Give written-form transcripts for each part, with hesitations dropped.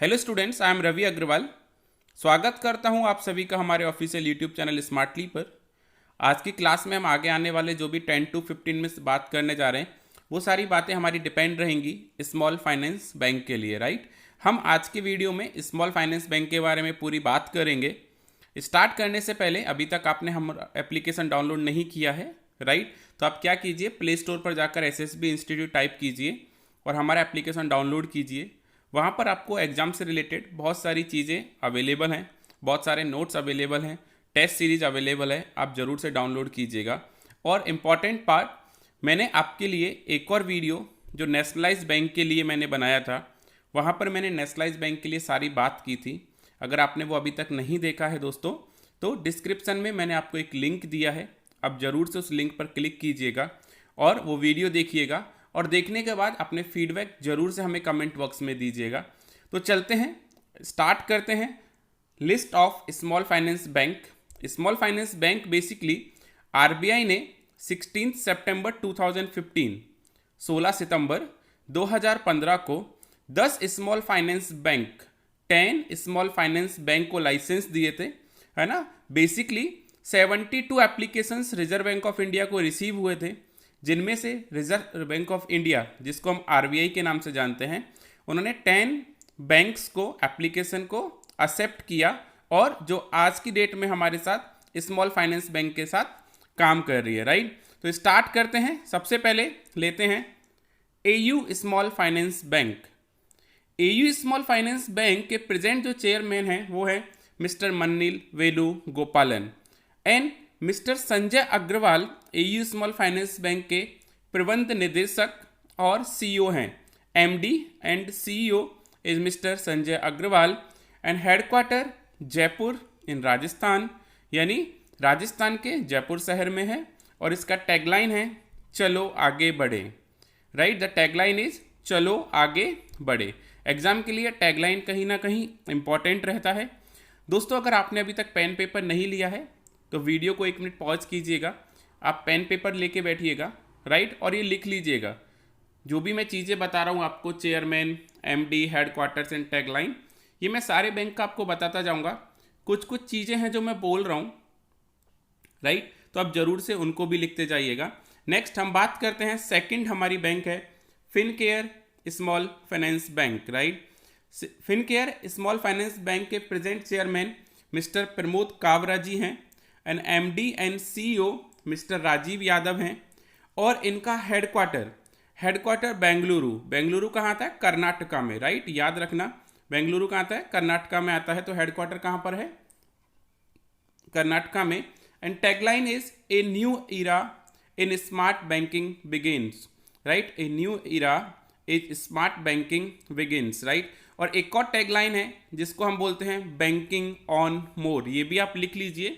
Hello students, I am Ravi Agrawal. स्वागत करता हूं आप सभी का हमारे ऑफिशियल यूट्यूब चैनल स्मार्टली पर। आज की क्लास में हम आगे आने वाले जो भी 10 to 15 में बात करने जा रहे हैं वो सारी बातें हमारी डिपेंड रहेंगी स्मॉल फाइनेंस बैंक के लिए, राइट। हम आज के वीडियो में स्मॉल फाइनेंस बैंक के बारे में पूरी बात करेंगे। स्टार्ट करने से पहले अभी तक आपने हम एप्लीकेशन डाउनलोड नहीं किया है, राइट, तो आप क्या कीजिए, प्ले स्टोर पर जाकर SSB इंस्टीट्यूट टाइप कीजिए और हमारा एप्लीकेशन डाउनलोड कीजिए। वहाँ पर आपको एग्ज़ाम से रिलेटेड बहुत सारी चीज़ें अवेलेबल हैं, बहुत सारे नोट्स अवेलेबल हैं, टेस्ट सीरीज अवेलेबल है, आप ज़रूर से डाउनलोड कीजिएगा। और इम्पॉर्टेंट पार्ट, मैंने आपके लिए एक और वीडियो जो नेशनलाइज बैंक के लिए मैंने बनाया था, वहाँ पर मैंने नेशनलाइज बैंक के लिए सारी बात की थी। अगर आपने वो अभी तक नहीं देखा है दोस्तों, तो डिस्क्रिप्शन में मैंने आपको एक लिंक दिया है, आप ज़रूर से उस लिंक पर क्लिक कीजिएगा और वो वीडियो देखिएगा और देखने के बाद अपने फीडबैक जरूर से हमें कमेंट बॉक्स में दीजिएगा। तो चलते हैं, स्टार्ट करते हैं। List of small finance bank. Small finance bank basically RBI ने 16 सितंबर 2015 16 सितंबर 2015 को 10 small finance bank 10 small finance bank को लाइसेंस दिए थे, है ना। Basically 72 applications reserve bank of India को रिसीव हुए थे, जिनमें से रिजर्व बैंक ऑफ इंडिया, जिसको हम RBI के नाम से जानते हैं, उन्होंने 10 बैंक्स को एप्लीकेशन को एक्सेप्ट किया और जो आज की डेट में हमारे साथ स्मॉल फाइनेंस बैंक के साथ काम कर रही है, राइट। तो स्टार्ट करते हैं। सबसे पहले लेते हैं AU small finance bank. AU small finance bank के प्रेजेंट जो चेयरमैन हैं वो है mister Mannil Velu Gopalan and mister Sanjay Agarwal AU small finance bank के प्रबंध निदेशक और CEO हैं। MD and CEO is mister Sanjay Agarwal and headquarter Jaipur in Rajasthan, यानी राजस्थान के जयपुर शहर में है। और इसका टैगलाइन है चलो आगे बढ़े, राइट। द टैगलाइन इज चलो आगे बढ़े। एग्जाम के लिए टैगलाइन कहीं ना कहीं इंपॉर्टेंट रहता है। दोस्तों, अगर आपने अभी तक पेन पेपर नहीं लिया है तो वीडियो को 1 मिनट पॉज कीजिएगा, आप पेन पेपर लेके बैठिएगा, राइट, और ये लिख लीजिएगा जो भी मैं चीज़ें बता रहा हूँ आपको, chairman, MD, headquarters and tagline, ये मैं सारे बैंक का आपको बताता जाऊँगा। कुछ कुछ चीज़ें हैं जो मैं बोल रहा हूँ, राइट, तो आप ज़रूर से उनको भी लिखते जाइएगा। नेक्स्ट हम बात करते हैं, सेकंड हमारी बैंक है Fincare small finance bank, right. Fincare small finance bank के present chairman mister Pramod Kavra ji हैं and MD and CEO mister Rajiv Yadav हैं। और इनका हेडक्वार्टर बेंगलुरु कहाँ आता है? कर्नाटका में, राइट, याद रखना। बेंगलुरु कहाँ आता है? कर्नाटका में आता है। तो हेडक्वार्टर कहाँ पर है? कर्नाटका में। And tagline is a new era in smart banking begins, right, a new era is smart banking begins, right. और एक और टैगलाइन है जिसको हम बोलते हैं बैंकिंग ऑन मोर, ये भी आप लिख लीजिए,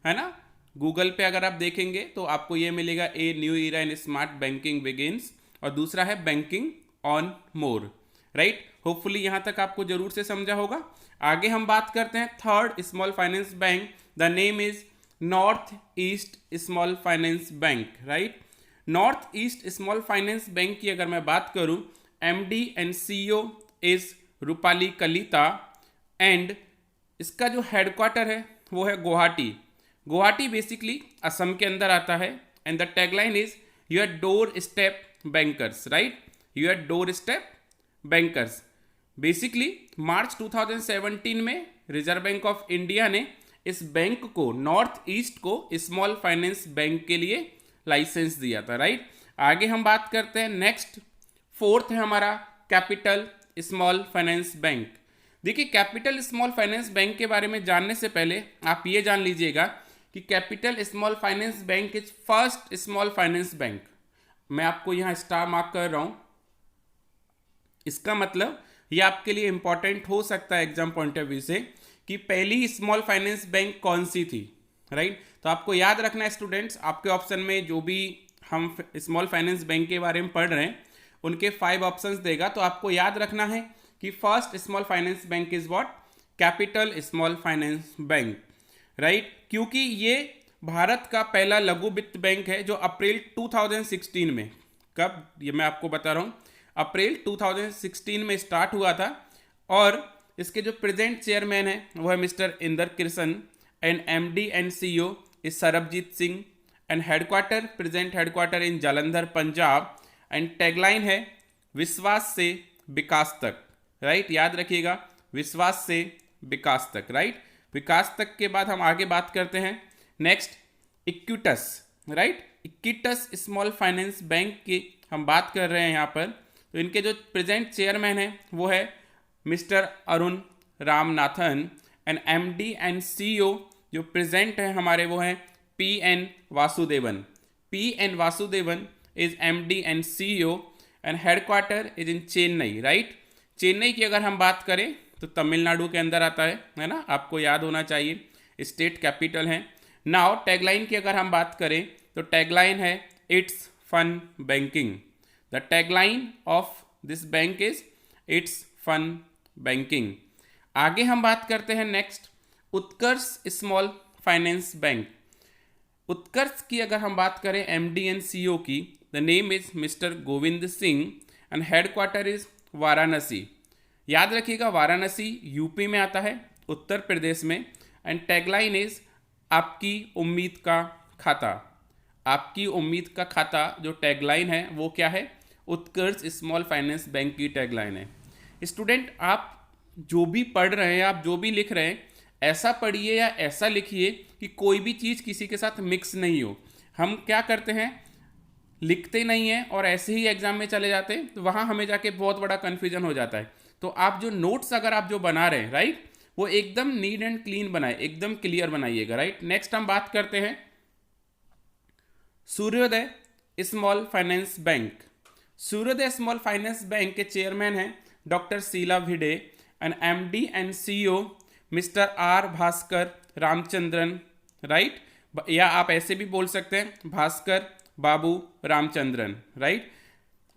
है ना। गूगल पे अगर आप देखेंगे तो आपको ये मिलेगा, a new era in smart banking begins, और दूसरा है banking on more, right. Hopefully यहाँ तक आपको जरूर से समझा होगा। आगे हम बात करते हैं third small finance bank. The name is north east small finance bank, right. North east small finance bank की अगर मैं बात करूँ, MD and CEO is Rupali Kalita and इसका जो हेडक्वार्टर है वो है गुवाहाटी बेसिकली असम के अंदर आता है। And the tagline is your doorstep bankers, right, your doorstep bankers. Basically March 2017 में रिजर्व बैंक ऑफ इंडिया ने इस बैंक को, नॉर्थ ईस्ट को, स्मॉल फाइनेंस बैंक के लिए लाइसेंस दिया था, राइट। आगे हम बात करते हैं, नेक्स्ट फोर्थ है हमारा कैपिटल स्मॉल फाइनेंस बैंक। देखिए, कैपिटल स्मॉल फाइनेंस बैंक के बारे में जानने से पहले आप ये जान लीजिएगा कि capital small finance bank is first small finance bank. मैं आपको यहाँ स्टार मार्क कर रहा हूँ, इसका मतलब ये आपके लिए इंपॉर्टेंट हो सकता है एग्जाम पॉइंट ऑफ व्यू से कि पहली स्मॉल फाइनेंस बैंक कौन सी थी, राइट। तो आपको याद रखना है स्टूडेंट्स, आपके ऑप्शन में जो भी हम स्मॉल फाइनेंस बैंक के बारे में पढ़ रहे हैं उनके 5 ऑप्शंस देगा, तो आपको याद रखना है कि first small finance bank is what? Capital small finance bank, right. क्योंकि ये भारत का पहला लघु वित्त बैंक है जो अप्रैल 2016 में, कब, ये मैं आपको बता रहा हूँ, अप्रैल 2016 में स्टार्ट हुआ था और इसके जो प्रेजेंट चेयरमैन है वो है mister Inder Krishna, and MD and CEO is Sarabjit Singh, and headquarter present headquarter in Jalandhar Punjab, and tagline है विश्वास से विकास तक, राइट। याद रखिएगा, विश्वास से विकास तक, राइट। विकास तक के बाद हम आगे बात करते हैं next Equitas, right. Equitas small finance bank की हम बात कर रहे हैं यहाँ पर। तो इनके जो प्रेजेंट चेयरमैन है वो है mister Arun Ramanathan, and MD and CEO जो प्रेजेंट है हमारे वो हैं P N Vasudevan. P N Vasudevan is MD and CEO, and headquarter is in Chennai, right. Chennai की अगर हम बात करें तो तमिलनाडु के अंदर आता है ना, आपको याद होना चाहिए, स्टेट कैपिटल है। नाउ टैगलाइन की अगर हम बात करें तो टैगलाइन है it's fun banking. The tagline of this bank is it's fun banking. आगे हम बात करते हैं next Utkarsh small finance bank. Utkarsh की अगर हम बात करें एमडी एंड सीईओ की, the name is mister Govind Singh, and headquarter is Varanasi. याद रखिएगा, वाराणसी यूपी में आता है, उत्तर प्रदेश में, एंड टैगलाइन इज आपकी उम्मीद का खाता। आपकी उम्मीद का खाता जो टैगलाइन है वो क्या है, उत्कर्ष स्मॉल फाइनेंस बैंक की टैगलाइन है। स्टूडेंट, आप जो भी पढ़ रहे हैं, आप जो भी लिख रहे हैं, ऐसा पढ़िए या ऐसा लिखिए कि कोई भी चीज़ किसी के साथ मिक्स नहीं हो। हम क्या करते हैं, लिखते नहीं हैं और ऐसे ही एग्जाम में चले जाते हैं, तो वहाँ हमें जाके बहुत बड़ा कन्फ्यूजन हो जाता है। तो आप जो नोट्स अगर आप जो बना रहे हैं, राइट, वो एकदम नीट एंड क्लीन बनाए, एकदम क्लियर बनाइएगा, राइट। नेक्स्ट हम बात करते हैं Suryoday small finance bank. Suryoday small finance bank के चेयरमैन हैं doctor Sheela Bhide, and MD and CEO mister R Bhaskar Ramachandran, right. या आप ऐसे भी बोल सकते हैं भास्कर बाबू रामचंद्रन, राइट,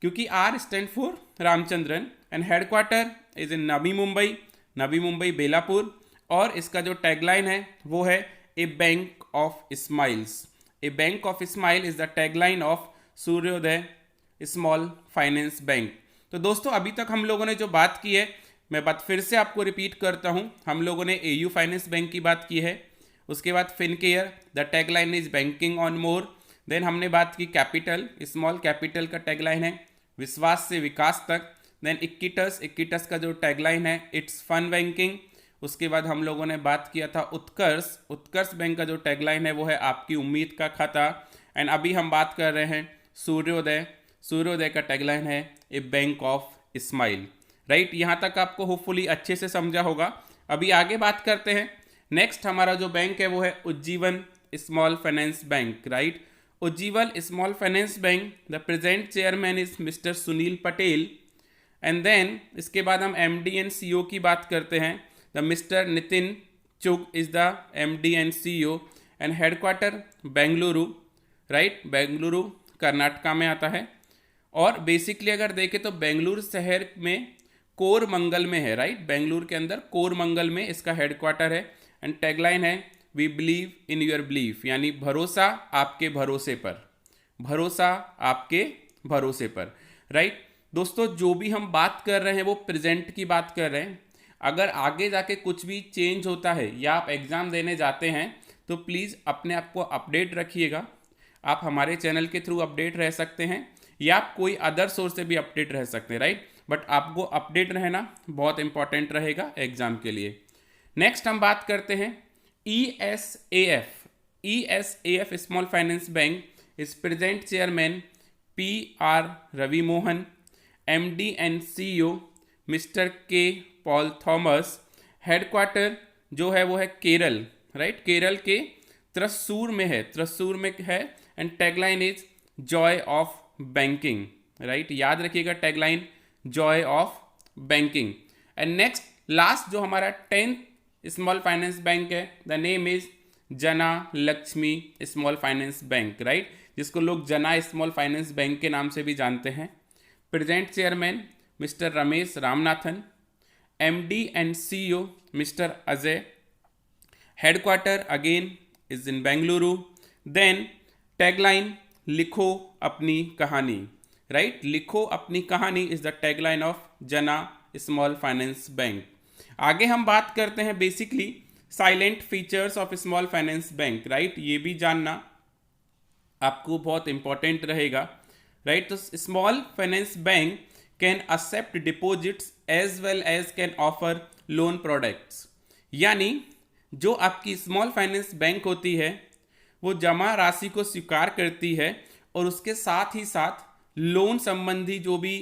क्योंकि R stand for Ramachandran, and headquarter is in Navi Mumbai, Navi Mumbai Belapur, और इसका जो टैगलाइन है वो है a bank of smiles. A bank of smile is the tagline of सूर्योदय स्मॉल फाइनेंस बैंक। तो दोस्तों, अभी तक हम लोगों ने जो बात की है, मैं बात फिर से आपको रिपीट करता हूं। हम लोगों ने एयू फाइनेंस बैंक की बात की है, उसके बाद Fincare, the tagline is banking on more. Then हमने बात की कैपिटल, स्मॉल कैपिटल का टैगलाइन है विश्वास से विकास तक। देन इक्विटस, इक्विटस का जो टैगलाइन है इट्स फन बैंकिंग। उसके बाद हम लोगों ने बात किया था उत्कर्ष, उत्कर्ष बैंक का जो टैगलाइन है वो है आपकी उम्मीद का खाता। एंड अभी हम बात कर रहे हैं सूर्योदय, सूर्योदय का टैगलाइन है a bank of smile, right. यहाँ तक आपको होपफुली अच्छे से समझा होगा। अभी आगे बात करते हैं। नेक्स्ट हमारा जो बैंक है वो है Ujjivan small finance bank, right. Ujjivan small finance bank, the present chairman is mister Sunil Patel, and then इसके बाद हम एमडी एंड सीईओ की बात करते हैं। The mister Nitin Chugh is the MD and CEO, and headquarter Bengaluru, right, Bengaluru Karnataka में आता है। और बेसिकली अगर देखें तो बेंगलुरु शहर में कोरमंगल में है, राइट, बेंगलुरु के अंदर कोरमंगल में इसका हेडक्वार्टर है। एंड टैगलाइन है we believe in your belief, यानी भरोसा आपके भरोसे पर, भरोसा आपके भरोसे पर, राइट। दोस्तों, जो भी हम बात कर रहे हैं वो प्रेजेंट की बात कर रहे हैं। अगर आगे जाके कुछ भी चेंज होता है या आप एग्ज़ाम देने जाते हैं तो प्लीज़ अपने आप को अपडेट रखिएगा। आप हमारे चैनल के थ्रू अपडेट रह सकते हैं या आप कोई अदर सोर्स से भी अपडेट रह सकते हैं, राइट। बट आपको अपडेट रहना बहुत इंपॉर्टेंट रहेगा एग्जाम के लिए। नेक्स्ट हम बात करते हैं ESAF। ESAF small finance bank is present chairman PR Ravi Mohan, MD and CEO mister K Paul Thomas. Headquarter जो है वो है केरल, राइट, केरल के त्रिस्सूर में है, त्रिस्सूर में है। And tagline is Joy of banking, right, याद रखिएगा tagline Joy of banking. And next last जो हमारा 10th स्मॉल फाइनेंस बैंक है, द नेम इज जना Lakshmi small finance bank, right, जिसको लोग जना स्मॉल फाइनेंस बैंक के नाम से भी जानते हैं। Present chairman mister Ramesh Ramanathan, MD and CEO mister Ajay. Headquarter again is in Bengaluru. Then tagline लिखो अपनी कहानी, राइट, लिखो अपनी कहानी is the tagline of Jana small finance bank. आगे हम बात करते हैं basically silent features of small finance bank, right. ये भी जानना आपको बहुत इंपॉर्टेंट रहेगा, राइट। तो small finance bank can accept deposits as well as can offer loan products. यानी जो आपकी स्मॉल फाइनेंस बैंक होती है वो जमा राशि को स्वीकार करती है और उसके साथ ही साथ लोन संबंधी जो भी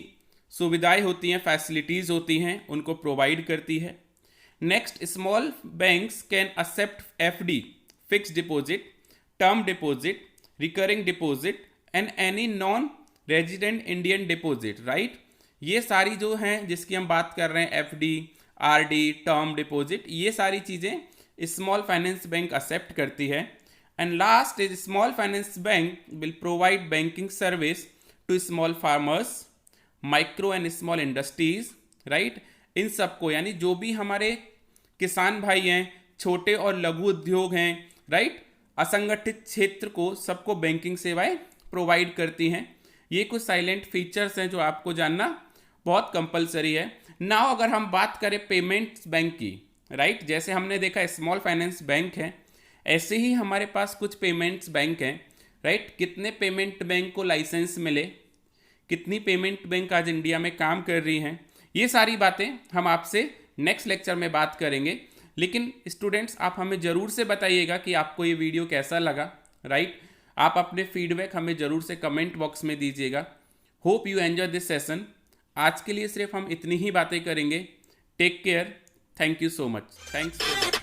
सुविधाएं होती हैं, फैसिलिटीज़ होती हैं, उनको प्रोवाइड करती है। Next, small banks can accept FD, fix deposit, term deposit, recurring deposit and any non resident Indian deposit, right. ये सारी जो हैं जिसकी हम बात कर रहे हैं, एफडी, आरडी, टर्म डिपॉजिट, ये सारी चीज़ें स्मॉल फाइनेंस बैंक एक्सेप्ट करती है। And last is small finance bank will provide banking service to small farmers, micro and small industries, right. इन सबको, यानी जो भी हमारे किसान भाई हैं, छोटे और लघु उद्योग हैं, राइट, असंगठित क्षेत्र को, सबको बैंकिंग सेवाएं प्रोवाइड करती हैं। ये कुछ साइलेंट फीचर्स हैं जो आपको जानना बहुत कंपलसरी है। नाउ अगर हम बात करें पेमेंट्स बैंक की, राइट, जैसे हमने देखा स्मॉल फाइनेंस बैंक है, ऐसे ही हमारे पास कुछ पेमेंट्स बैंक हैं, राइट। कितने पेमेंट बैंक को लाइसेंस मिले, कितनी पेमेंट बैंक आज इंडिया में काम कर रही हैं, ये सारी बातें हम आपसे नेक्स्ट लेक्चर में बात करेंगे। लेकिन स्टूडेंट्स, आप हमें ज़रूर से बताइएगा कि आपको ये वीडियो कैसा लगा, राइट। आप अपने फीडबैक हमें ज़रूर से कमेंट बॉक्स में दीजिएगा। Hope you enjoy this session. आज के लिए सिर्फ हम इतनी ही बातें करेंगे। Take care, thank you so much, thanks.